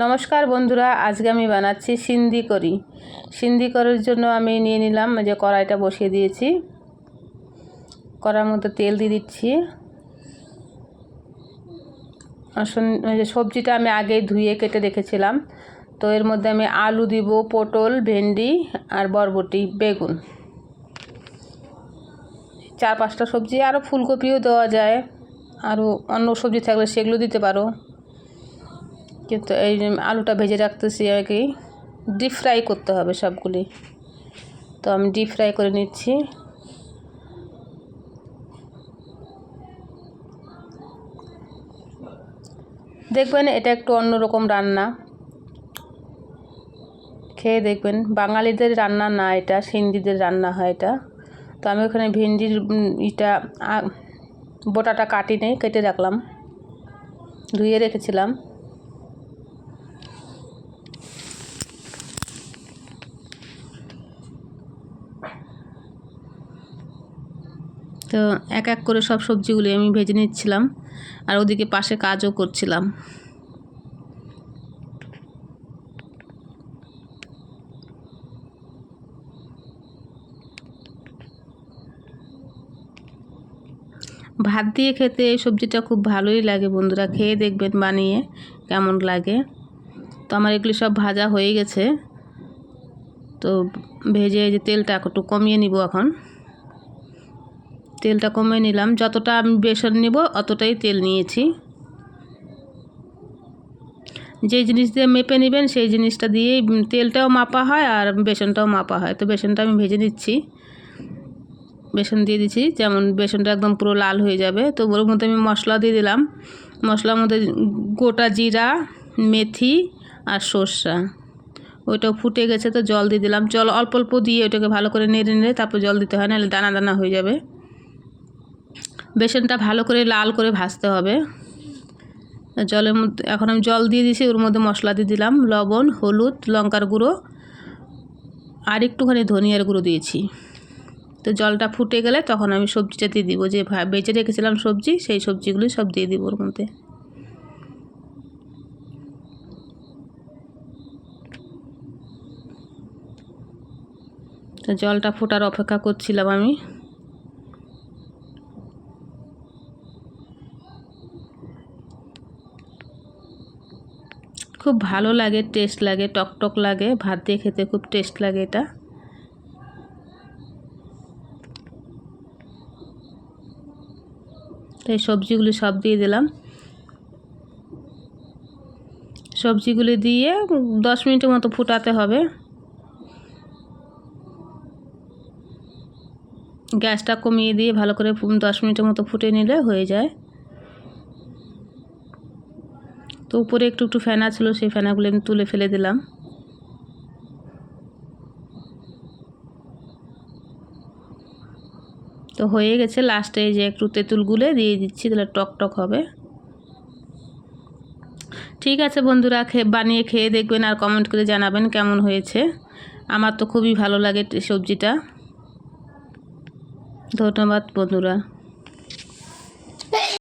নমস্কার বন্ধুরা, আজকে আমি বানাচ্ছি সিন্দি করি। সিন্দি করার জন্য আমি নিয়ে নিলাম যে কড়াইটা বসিয়ে দিয়েছি। কড়াইয়ের মধ্যে তেল দিয়ে দিচ্ছি। যে সবজিটা আমি আগেই ধুয়ে কেটে রেখেছিলাম, তো এর মধ্যে আমি আলু দিব, পটল, ভেন্ডি আর বরবটি, বেগুন, 4-5টা সবজি। আরও ফুলকপিও দেওয়া যায়, আরও অন্য সবজি থাকলে সেগুলো দিতে পারো, কিন্তু এই আলুটা ভেজে রাখতেছি আগেই। ডিপ ফ্রাই করতে হবে সবগুলি, তো আমি ডিপ ফ্রাই করে নিচ্ছি। দেখবেন এটা একটু অন্যরকম রান্না, খেয়ে দেখবেন। বাঙালিদের রান্না না, এটা সিন্ধিদের রান্না হয় এটা। তো আমি ওখানে ভেন্ডির বোটাটা কাটি নেই, কেটে রাখলাম, ধুয়ে রেখেছিলাম। তো এক এক করে সব সবজিগুলি আমি ভেজে নিচ্ছিলাম, আর ওদিকে পাশে কাজও করছিলাম। ভাত দিয়ে খেতে এই সবজিটা খুব ভালোই লাগে বন্ধুরা, খেয়ে দেখবেন বানিয়ে কেমন লাগে। তো আমার এগুলি সব ভাজা হয়ে গেছে, তো ভেজে যে তেলটা একটু কমিয়ে নিব। এখন তেলটা কমিয়ে নিলাম, যতটা আমি বেসন নেব অতটাই তেল নিয়েছি। যে জিনিস দিয়ে মেপে নেবেন সেই জিনিসটা দিয়েই তেলটাও মাপা হয় আর বেসনটাও মাপা হয়। তো বেসনটা আমি ভেজে নিচ্ছি। বেসন দিয়ে দিচ্ছি, যেমন বেসনটা একদম পুরো লাল হয়ে যাবে। তো ওর মধ্যে আমি মশলা দিয়ে দিলাম। মশলার মধ্যে গোটা জিরা, মেথি আর সর্ষা, ওইটাও ফুটে গেছে, তো জল দিয়ে দিলাম। জল অল্প অল্প দিয়ে ওটাকে ভালো করে নেড়ে নেড়ে তারপর জল দিতে হয়, নাহলে দানা দানা হয়ে যাবে। বেসনটা ভালো করে লাল করে ভাজতে হবে। জলের মধ্যে এখন আমি জল দিয়ে দিয়েছি, ওর মধ্যে মশলা দিয়ে দিলাম, লবণ, হলুদ, লঙ্কার গুঁড়ো আর একটুখানি ধনিয়ার গুঁড়ো দিয়েছি। তো জলটা ফুটে গেলে তখন আমি সবজিটা দিয়ে দিব, যে বেজে রেখেছিলাম সবজি, সেই সবজিগুলি সব দিয়ে দিব ওর মধ্যে। তো জলটা ফোটার অপেক্ষা করছিলাম আমি। খুব ভালো লাগে, টেস্ট লাগে, টকটক লাগে, ভাত দিয়ে খেতে খুব টেস্ট লাগে এটা। তো এই সবজিগুলি সব দিয়ে দিলাম। সবজিগুলি দিয়ে 10 মিনিটের মতো ফুটাতে হবে। গ্যাসটা কমিয়ে দিয়ে ভালো করে 10 মিনিটের মতো ফুটে নিলে হয়ে যায়। তো উপরে একটু একটু ফেনা ছিল, সেই ফেনাগুলো আমি তুলে ফেলে দিলাম। তো হয়ে গেছে। লাস্টে যে একটু তেঁতুল গুলে দিয়ে দিচ্ছি, তাহলে টক টক হবে। ঠিক আছে বন্ধুরা, বানিয়ে খেয়ে দেখবেন আর কমেন্ট করে জানাবেন কেমন হয়েছে। আমার তো খুবই ভালো লাগে সবজিটা। ধন্যবাদ বন্ধুরা।